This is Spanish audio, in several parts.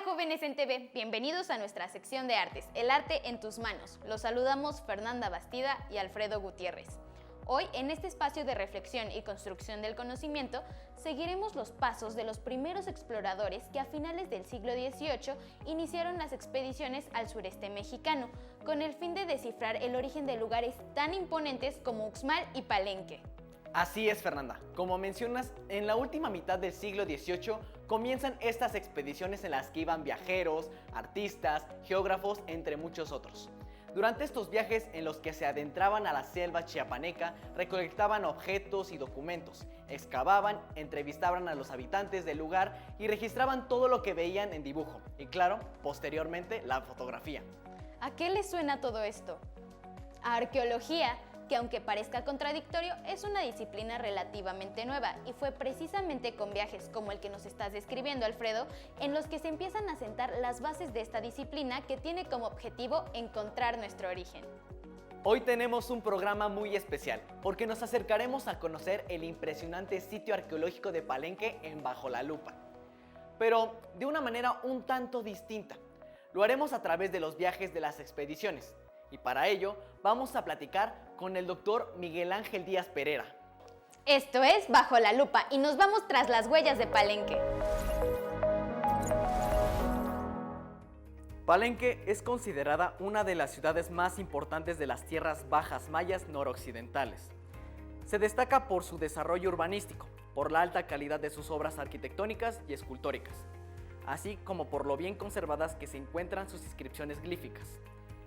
jóvenes en TV, bienvenidos a nuestra sección de artes, el arte en tus manos. Los saludamos Fernanda Bastida y Alfredo Gutiérrez. Hoy, en este espacio de reflexión y construcción del conocimiento, seguiremos los pasos de los primeros exploradores que a finales del siglo XVIII iniciaron las expediciones al sureste mexicano, con el fin de descifrar el origen de lugares tan imponentes como Uxmal y Palenque. Así es, Fernanda. Como mencionas, en la última mitad del siglo XVIII comienzan estas expediciones en las que iban viajeros, artistas, geógrafos, entre muchos otros. Durante estos viajes en los que se adentraban a la selva chiapaneca, recolectaban objetos y documentos, excavaban, entrevistaban a los habitantes del lugar y registraban todo lo que veían en dibujo y, claro, posteriormente la fotografía. ¿A qué les suena todo esto? A arqueología, que aunque parezca contradictorio, es una disciplina relativamente nueva y fue precisamente con viajes como el que nos estás describiendo, Alfredo, en los que se empiezan a sentar las bases de esta disciplina que tiene como objetivo encontrar nuestro origen. Hoy tenemos un programa muy especial porque nos acercaremos a conocer el impresionante sitio arqueológico de Palenque en Bajo la Lupa, pero de una manera un tanto distinta. Lo haremos a través de los viajes de las expediciones. Y para ello, vamos a platicar con el doctor Miguel Ángel Díaz Pereira. Esto es Bajo la Lupa y nos vamos tras las huellas de Palenque. Palenque es considerada una de las ciudades más importantes de las tierras bajas mayas noroccidentales. Se destaca por su desarrollo urbanístico, por la alta calidad de sus obras arquitectónicas y escultóricas, así como por lo bien conservadas que se encuentran sus inscripciones glíficas,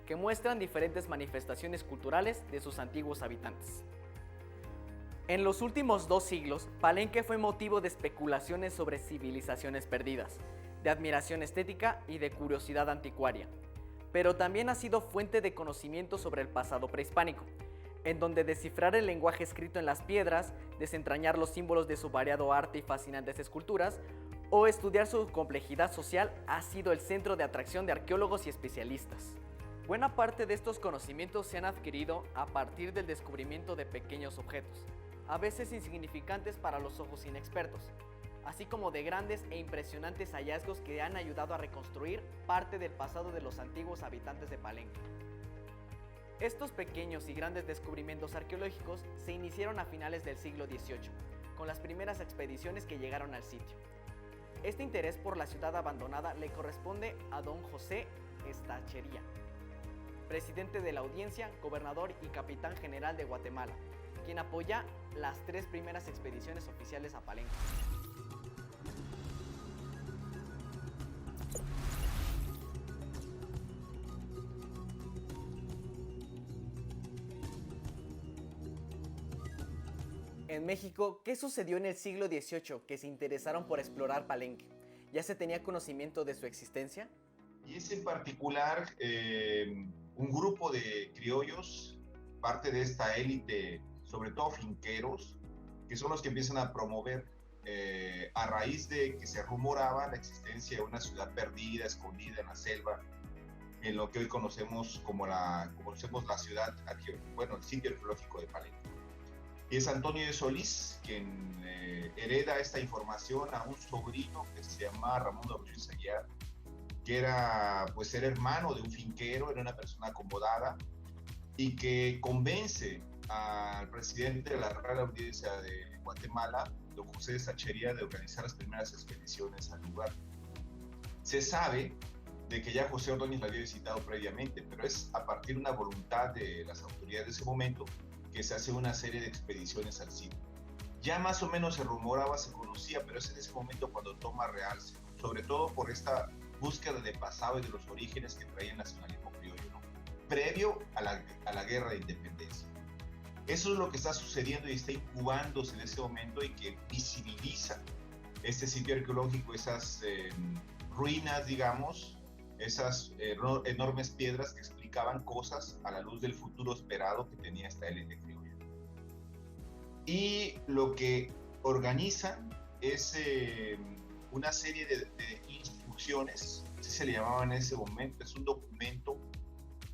que muestran diferentes manifestaciones culturales de sus antiguos habitantes. En los últimos 2 siglos, Palenque fue motivo de especulaciones sobre civilizaciones perdidas, de admiración estética y de curiosidad anticuaria, pero también ha sido fuente de conocimiento sobre el pasado prehispánico, en donde descifrar el lenguaje escrito en las piedras, desentrañar los símbolos de su variado arte y fascinantes esculturas, o estudiar su complejidad social ha sido el centro de atracción de arqueólogos y especialistas. Buena parte de estos conocimientos se han adquirido a partir del descubrimiento de pequeños objetos, a veces insignificantes para los ojos inexpertos, así como de grandes e impresionantes hallazgos que han ayudado a reconstruir parte del pasado de los antiguos habitantes de Palenque. Estos pequeños y grandes descubrimientos arqueológicos se iniciaron a finales del siglo XVIII, con las primeras expediciones que llegaron al sitio. Este interés por la ciudad abandonada le corresponde a don José Estachería, presidente de la Audiencia, gobernador y capitán general de Guatemala, quien apoya las 3 primeras expediciones oficiales a Palenque. En México, ¿qué sucedió en el siglo XVIII que se interesaron por explorar Palenque? ¿Ya se tenía conocimiento de su existencia? Y es en particular un grupo de criollos, parte de esta élite, sobre todo finqueros, que son los que empiezan a promover, a raíz de que se rumoraba la existencia de una ciudad perdida, escondida en la selva, en lo que hoy conocemos como la ciudad, el sitio arqueológico de Palenque. Y es Antonio de Solís quien hereda esta información a un sobrino que se llama Ramón de Ruiz Aguiar, que era hermano de un finquero, era una persona acomodada y que convence al presidente de la Real Audiencia de Guatemala, don José de Estachería, de organizar las primeras expediciones al lugar. Se sabe de que ya José Ordóñez la había visitado previamente, pero es a partir de una voluntad de las autoridades de ese momento que se hace una serie de expediciones al sitio. Ya más o menos se rumoraba, se conocía, pero es en ese momento cuando toma realce, sobre todo por esta búsqueda de pasado y de los orígenes que traía el nacionalismo criollo, ¿no? Previo a la guerra de independencia. Eso es lo que está sucediendo y está incubándose en ese momento y que visibiliza este sitio arqueológico, esas ruinas, digamos, esas enormes piedras que explicaban cosas a la luz del futuro esperado que tenía esta élite criolla. Y lo que organizan es una serie de instrucciones, así se le llamaba en ese momento. Es un documento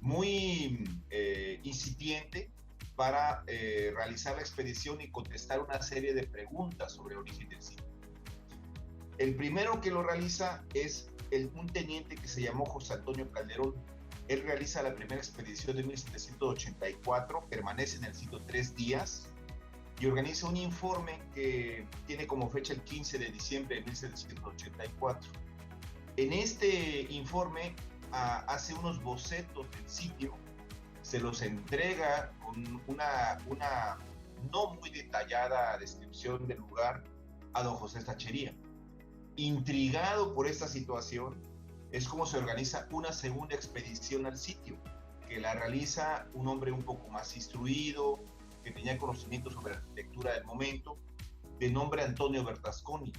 muy incipiente para realizar la expedición y contestar una serie de preguntas sobre el origen del sitio. El primero que lo realiza es un teniente que se llamó José Antonio Calderón. Él realiza la primera expedición de 1784, permanece en el sitio 3 días y organiza un informe que tiene como fecha el 15 de diciembre de 1784. En este informe hace unos bocetos del sitio, se los entrega con una no muy detallada descripción del lugar a don José Stachería. Intrigado por esta situación, es como se organiza una segunda expedición al sitio, que la realiza un hombre un poco más instruido, que tenía conocimiento sobre la arquitectura del momento, de nombre Antonio Bernasconi.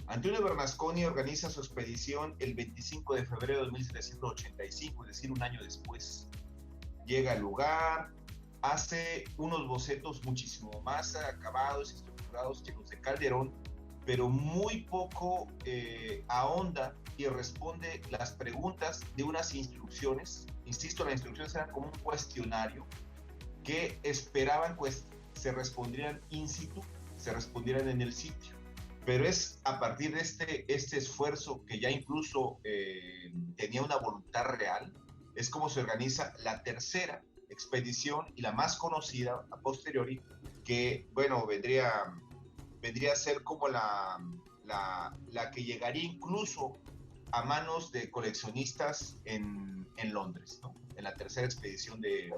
Antonio Bernasconi organiza su expedición el 25 de febrero de 1785, es decir, un año después. Llega al lugar, hace unos bocetos muchísimo más acabados y estructurados que los de Calderón, pero muy poco ahonda y responde las preguntas de unas instrucciones. Insisto, las instrucciones eran como un cuestionario que esperaban pues se respondieran in situ, se respondieran en el sitio. Pero es a partir de este esfuerzo que ya incluso tenía una voluntad real, es como se organiza la tercera expedición y la más conocida a posteriori, que bueno, vendría a ser como la que llegaría incluso a manos de coleccionistas en Londres, ¿no? En la tercera expedición de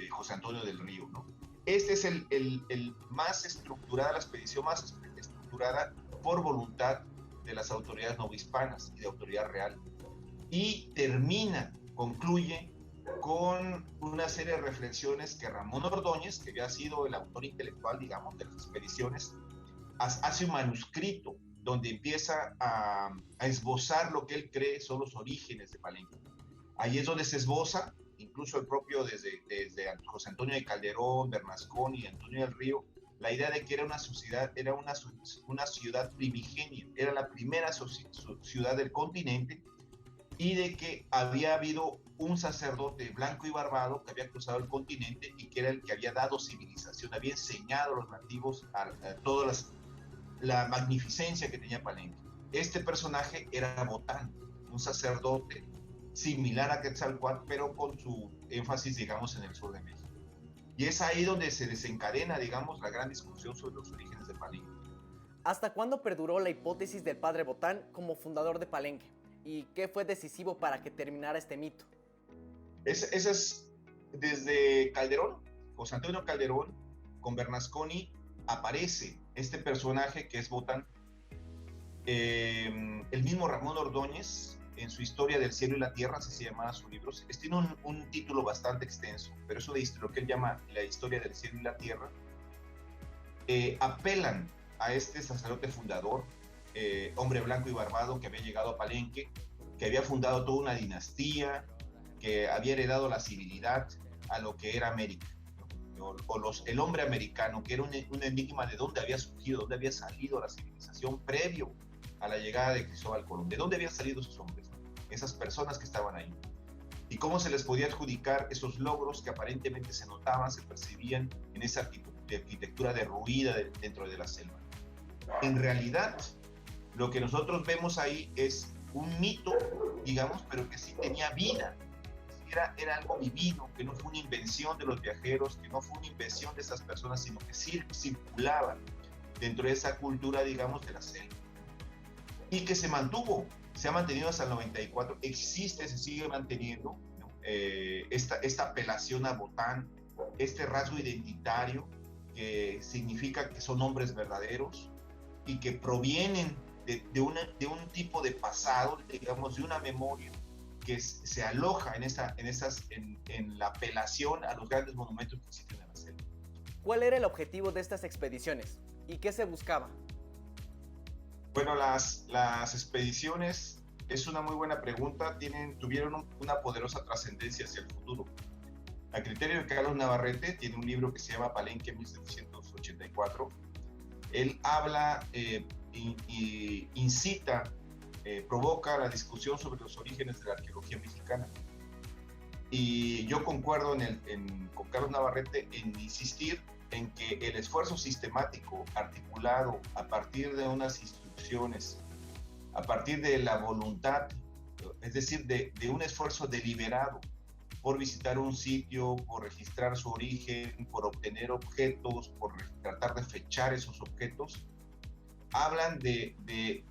José Antonio del Río, ¿no? Este es el más estructurada, la expedición más estructurada por voluntad de las autoridades novohispanas y de autoridad real. Y concluye con una serie de reflexiones que Ramón Ordóñez, que había sido el autor intelectual, digamos, de las expediciones, hace un manuscrito donde empieza a esbozar lo que él cree son los orígenes de Palenque. Ahí es donde se esboza, incluso el propio desde José Antonio de Calderón, Bernasconi y Antonio del Río, la idea de que era una sociedad, era una ciudad primigenia, era la primera ciudad del continente, y de que había habido un sacerdote blanco y barbado que había cruzado el continente y que era el que había dado civilización, había enseñado a los nativos a toda la magnificencia que tenía Palenque. Este personaje era Botán, un sacerdote similar a Quetzalcóatl, pero con su énfasis, digamos, en el sur de México. Y es ahí donde se desencadena, digamos, la gran discusión sobre los orígenes de Palenque. ¿Hasta cuándo perduró la hipótesis del padre Botán como fundador de Palenque? ¿Y qué fue decisivo para que terminara este mito? Ese es desde Calderón, José Antonio Calderón, con Bernasconi, aparece este personaje que es Botán. El mismo Ramón Ordóñez, en su Historia del Cielo y la Tierra, así se llamaba su libro, tiene un título bastante extenso, pero eso de lo que él llama la Historia del Cielo y la Tierra, apelan a este sacerdote fundador, hombre blanco y barbado que había llegado a Palenque, que había fundado toda una dinastía, que había heredado la civilidad a lo que era América, ¿no? El hombre americano, que era un enigma de dónde había surgido, dónde había salido la civilización previo a la llegada de Cristóbal Colón, de dónde habían salido esos hombres, ¿no? Esas personas que estaban ahí, y cómo se les podía adjudicar esos logros que aparentemente se notaban, se percibían en esa arquitectura derruida dentro de la selva. En realidad, lo que nosotros vemos ahí es un mito, digamos, pero que sí tenía vida. Era algo vivido, que no fue una invención de los viajeros, que no fue una invención de esas personas, sino que sí circulaba dentro de esa cultura, digamos, de la selva. Y que se ha mantenido hasta el 94, existe, se sigue manteniendo, ¿no? Esta apelación a Botán, este rasgo identitario que significa que son hombres verdaderos y que provienen de un tipo de pasado, digamos, de una memoria que se aloja en la apelación a los grandes monumentos que existen en la selva. ¿Cuál era el objetivo de estas expediciones y qué se buscaba? Bueno, las expediciones es una muy buena pregunta, tuvieron una poderosa trascendencia hacia el futuro. A criterio de Carlos Navarrete, tiene un libro que se llama Palenque 1784. Él habla incita, provoca la discusión sobre los orígenes de la arqueología mexicana. Y yo concuerdo con Carlos Navarrete en insistir en que el esfuerzo sistemático, articulado a partir de unas instrucciones a partir de la voluntad, es decir, de un esfuerzo deliberado por visitar un sitio, por registrar su origen, por obtener objetos, por tratar de fechar esos objetos, hablan de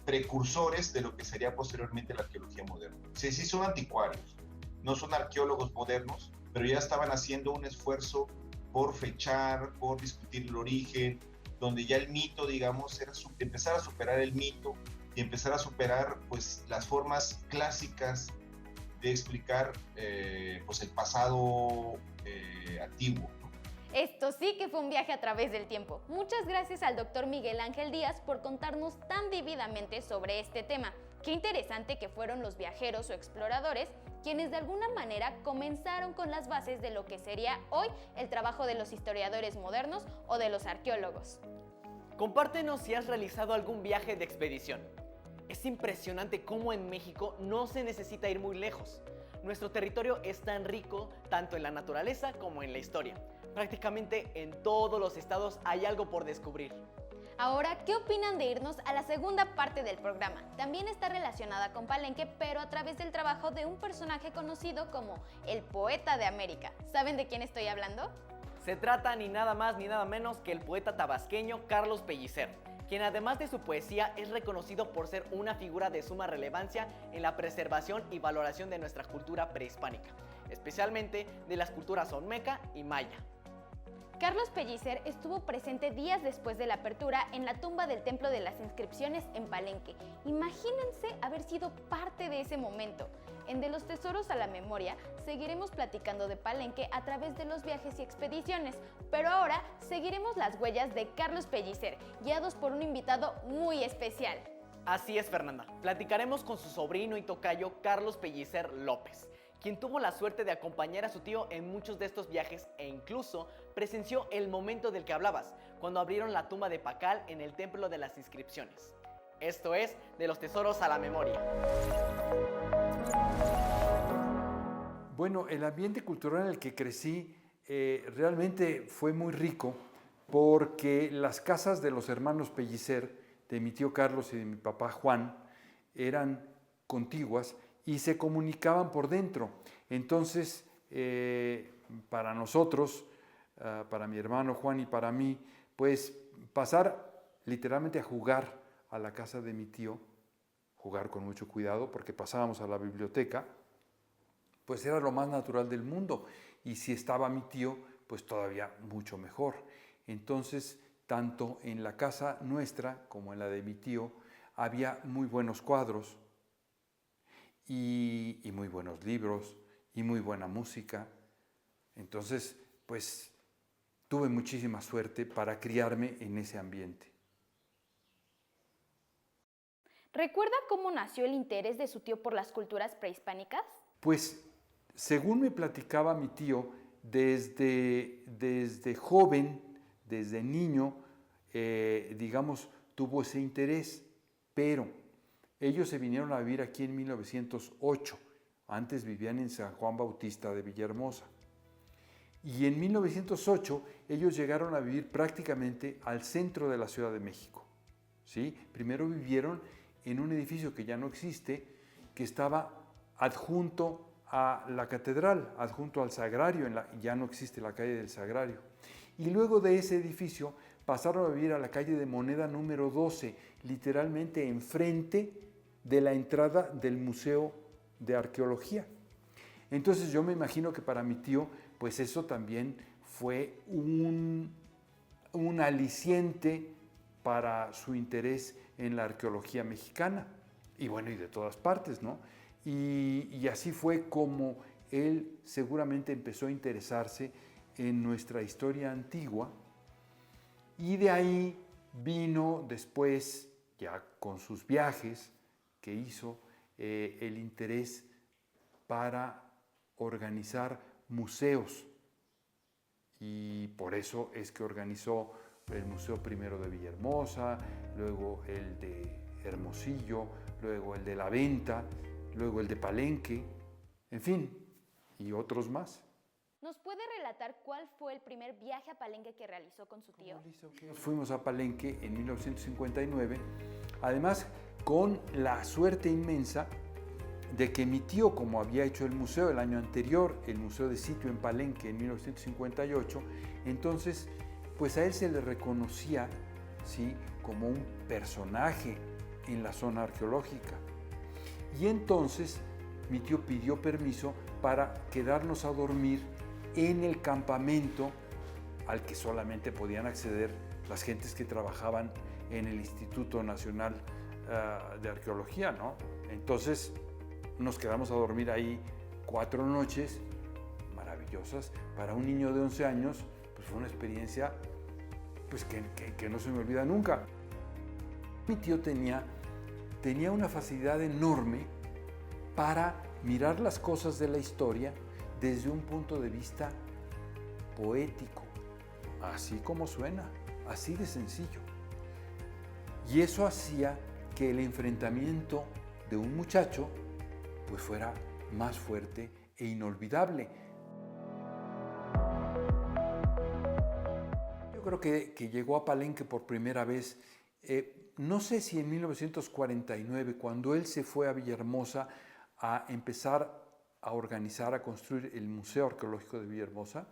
precursores de lo que sería posteriormente la arqueología moderna. Sí, sí son anticuarios, no son arqueólogos modernos, pero ya estaban haciendo un esfuerzo por fechar, por discutir el origen, donde ya el mito, digamos, era empezar a superar el mito y empezar a superar pues las formas clásicas de explicar pues el pasado antiguo. Esto sí que fue un viaje a través del tiempo. Muchas gracias al doctor Miguel Ángel Díaz por contarnos tan vividamente sobre este tema. Qué interesante que fueron los viajeros o exploradores quienes de alguna manera comenzaron con las bases de lo que sería hoy el trabajo de los historiadores modernos o de los arqueólogos. Compártenos si has realizado algún viaje de expedición. Es impresionante cómo en México no se necesita ir muy lejos. Nuestro territorio es tan rico tanto en la naturaleza como en la historia. Prácticamente en todos los estados hay algo por descubrir. Ahora, ¿qué opinan de irnos a la segunda parte del programa? También está relacionada con Palenque, pero a través del trabajo de un personaje conocido como el Poeta de América. ¿Saben de quién estoy hablando? Se trata ni nada más ni nada menos que el poeta tabasqueño Carlos Pellicer, quien además de su poesía es reconocido por ser una figura de suma relevancia en la preservación y valoración de nuestra cultura prehispánica, especialmente de las culturas olmeca y maya. Carlos Pellicer estuvo presente días después de la apertura en la tumba del Templo de las Inscripciones en Palenque. Imagínense haber sido parte de ese momento. En De los Tesoros a la Memoria seguiremos platicando de Palenque a través de los viajes y expediciones, pero ahora seguiremos las huellas de Carlos Pellicer, guiados por un invitado muy especial. Así es, Fernanda. Platicaremos con su sobrino y tocayo Carlos Pellicer López, quien tuvo la suerte de acompañar a su tío en muchos de estos viajes e incluso presenció el momento del que hablabas, cuando abrieron la tumba de Pacal en el Templo de las Inscripciones. Esto es De los Tesoros a la Memoria. Bueno, el ambiente cultural en el que crecí realmente fue muy rico porque las casas de los hermanos Pellicer, de mi tío Carlos y de mi papá Juan, eran contiguas y se comunicaban por dentro. Entonces, para nosotros, para mi hermano Juan y para mí, pues pasar literalmente a jugar a la casa de mi tío, jugar con mucho cuidado porque pasábamos a la biblioteca, pues era lo más natural del mundo. Y si estaba mi tío, pues todavía mucho mejor. Entonces, tanto en la casa nuestra como en la de mi tío, había muy buenos cuadros, y muy buenos libros y muy buena música. Entonces, pues tuve muchísima suerte para criarme en ese ambiente. ¿Recuerda cómo nació el interés de su tío por las culturas prehispánicas? Pues, según me platicaba mi tío, desde joven, desde niño, digamos, tuvo ese interés, pero ellos se vinieron a vivir aquí en 1908. Antes vivían en San Juan Bautista de Villahermosa. Y en 1908 ellos llegaron a vivir prácticamente al centro de la Ciudad de México. ¿Sí? Primero vivieron en un edificio que ya no existe, que estaba adjunto a la catedral, adjunto al Sagrario, ya no existe la calle del Sagrario. Y luego de ese edificio pasaron a vivir a la calle de Moneda número 12, literalmente enfrente de la entrada del Museo de Arqueología. Entonces yo me imagino que para mi tío, pues eso también fue un aliciente para su interés en la arqueología mexicana, y bueno, y de todas partes, ¿no? Y así fue como él seguramente empezó a interesarse en nuestra historia antigua, y de ahí vino después, ya con sus viajes que hizo, el interés para organizar museos, y por eso es que organizó el Museo primero de Villahermosa, luego el de Hermosillo, luego el de La Venta, luego el de Palenque, en fin, y otros más. ¿Nos puede relatar cuál fue el primer viaje a Palenque que realizó con su tío? Fuimos a Palenque en 1959, además con la suerte inmensa de que mi tío, como había hecho el museo el año anterior, el Museo de Sitio en Palenque en 1958, entonces pues a él se le reconocía, ¿sí?, como un personaje en la zona arqueológica. Y entonces mi tío pidió permiso para quedarnos a dormir en el campamento al que solamente podían acceder las gentes que trabajaban en el Instituto Nacional de Arqueología, ¿no? Entonces nos quedamos a dormir ahí 4 noches maravillosas. Para un niño de 11 años, pues fue una experiencia pues, que no se me olvida nunca. Mi tío tenía una facilidad enorme para mirar las cosas de la historia desde un punto de vista poético, así como suena, así de sencillo. Y eso hacía que el enfrentamiento de un muchacho pues fuera más fuerte e inolvidable. Yo creo que llegó a Palenque por primera vez, no sé si en 1949, cuando él se fue a Villahermosa a empezar a organizar, a construir el Museo Arqueológico de Villahermosa,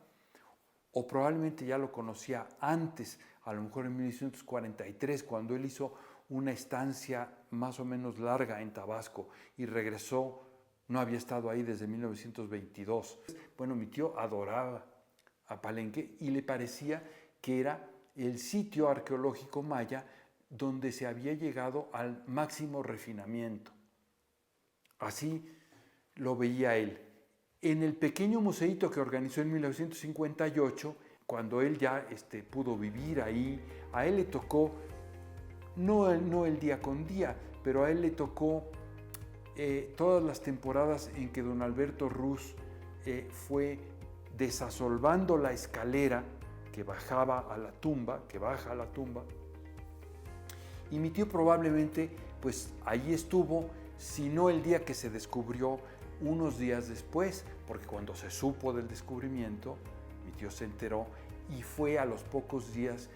o probablemente ya lo conocía antes, a lo mejor en 1943, cuando él hizo una estancia más o menos larga en Tabasco y regresó, no había estado ahí desde 1922. Bueno, mi tío adoraba a Palenque y le parecía que era el sitio arqueológico maya donde se había llegado al máximo refinamiento. Así lo veía él. En el pequeño museíto que organizó en 1958, cuando él ya pudo vivir ahí, a él le tocó, no el día con día, pero a él le tocó todas las temporadas en que don Alberto Ruz fue desasolvando la escalera que bajaba a la tumba, que baja a la tumba. Y mi tío probablemente, pues ahí estuvo, si no el día que se descubrió, unos días después, porque cuando se supo del descubrimiento, mi tío se enteró y fue a los pocos días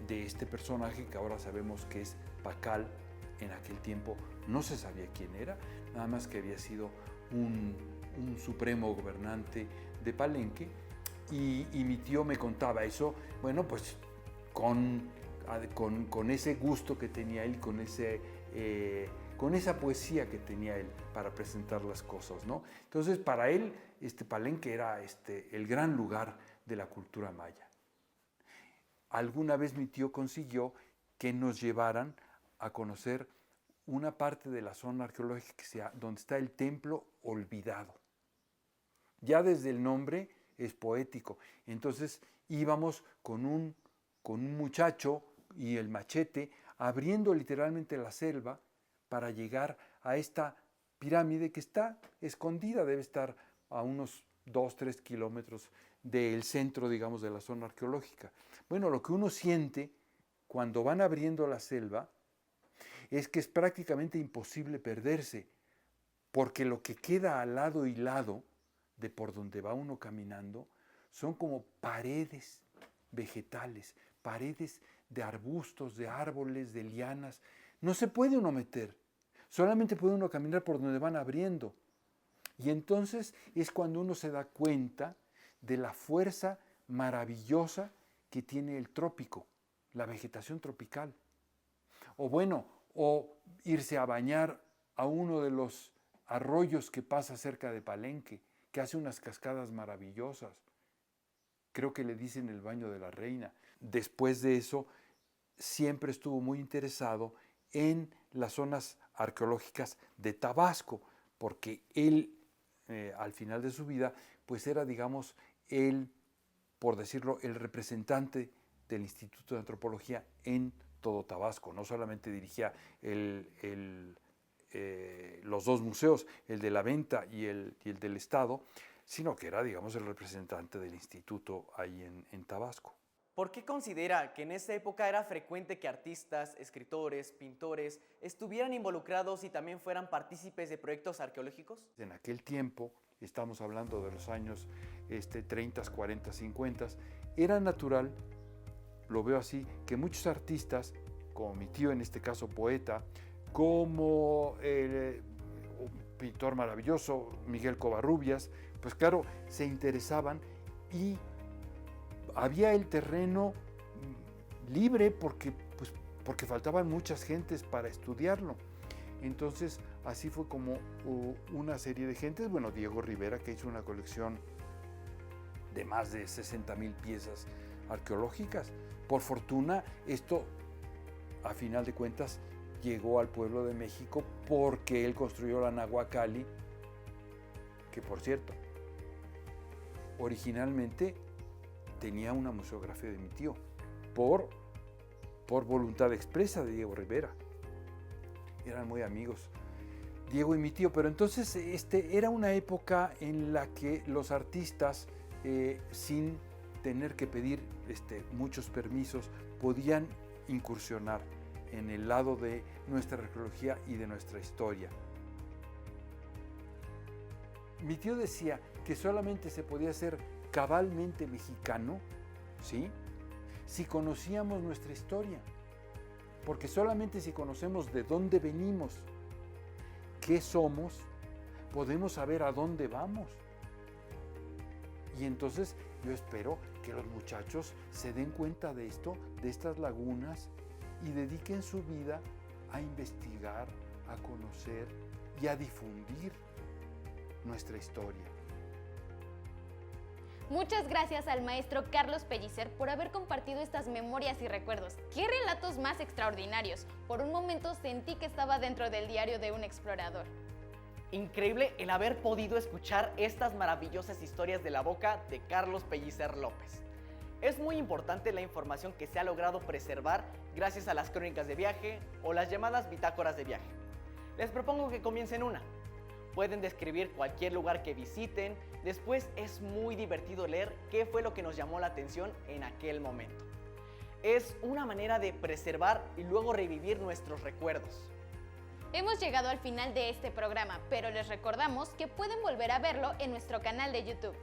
de este personaje que ahora sabemos que es Pacal. En aquel tiempo no se sabía quién era, nada más que había sido un supremo gobernante de Palenque, y mi tío me contaba eso, bueno, pues con ese gusto que tenía él, con esa poesía que tenía él para presentar las cosas, ¿no? Entonces, para él, Palenque era el gran lugar de la cultura maya. Alguna vez mi tío consiguió que nos llevaran a conocer una parte de la zona arqueológica donde está el Templo Olvidado. Ya desde el nombre es poético. Entonces íbamos con un muchacho y el machete abriendo literalmente la selva para llegar a esta pirámide que está escondida, debe estar a unos 2-3 kilómetros del centro, digamos, de la zona arqueológica. Bueno, lo que uno siente cuando van abriendo la selva es que es prácticamente imposible perderse, porque lo que queda al lado y lado de por donde va uno caminando son como paredes vegetales, paredes de arbustos, de árboles, de lianas. No se puede uno meter, solamente puede uno caminar por donde van abriendo. Y entonces es cuando uno se da cuenta de la fuerza maravillosa que tiene el trópico, la vegetación tropical. O irse a bañar a uno de los arroyos que pasa cerca de Palenque, que hace unas cascadas maravillosas. Creo que le dicen el baño de la reina. Después de eso, siempre estuvo muy interesado en las zonas arqueológicas de Tabasco, porque él, al final de su vida, pues era, digamos, por decirlo, el representante del Instituto de Antropología en todo Tabasco. No solamente dirigía los dos museos, el de la Venta y el del Estado, sino que era, digamos, el representante del instituto ahí en Tabasco. ¿Por qué considera que en esa época era frecuente que artistas, escritores, pintores estuvieran involucrados y también fueran partícipes de proyectos arqueológicos? En aquel tiempo estamos hablando de los años 30, 40, 50, era natural, lo veo así, que muchos artistas, como mi tío en este caso poeta, como un pintor maravilloso, Miguel Covarrubias, pues claro, se interesaban y había el terreno libre porque faltaban muchas gentes para estudiarlo. Entonces, así fue como una serie de gentes, bueno, Diego Rivera, que hizo una colección de más de 60,000 piezas arqueológicas. Por fortuna, esto, a final de cuentas, llegó al pueblo de México porque él construyó la Nahuacalli, que por cierto, originalmente tenía una museografía de mi tío, por voluntad expresa de Diego Rivera. Eran muy amigos, Diego y mi tío, pero entonces era una época en la que los artistas, sin tener que pedir muchos permisos, podían incursionar en el lado de nuestra arqueología y de nuestra historia. Mi tío decía que solamente se podía ser cabalmente mexicano, ¿sí?, si conocíamos nuestra historia, porque solamente si conocemos de dónde venimos, qué somos, podemos saber a dónde vamos. Y entonces yo espero que los muchachos se den cuenta de esto, de estas lagunas, y dediquen su vida a investigar, a conocer y a difundir nuestra historia. Muchas gracias al maestro Carlos Pellicer por haber compartido estas memorias y recuerdos. ¡Qué relatos más extraordinarios! Por un momento sentí que estaba dentro del diario de un explorador. Increíble el haber podido escuchar estas maravillosas historias de la boca de Carlos Pellicer López. Es muy importante la información que se ha logrado preservar gracias a las crónicas de viaje o las llamadas bitácoras de viaje. Les propongo que comiencen una. Pueden describir cualquier lugar que visiten, después es muy divertido leer qué fue lo que nos llamó la atención en aquel momento. Es una manera de preservar y luego revivir nuestros recuerdos. Hemos llegado al final de este programa, pero les recordamos que pueden volver a verlo en nuestro canal de YouTube.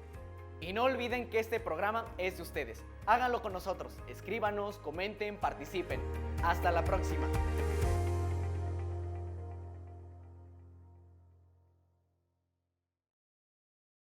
Y no olviden que este programa es de ustedes. Háganlo con nosotros, escríbanos, comenten, participen. Hasta la próxima.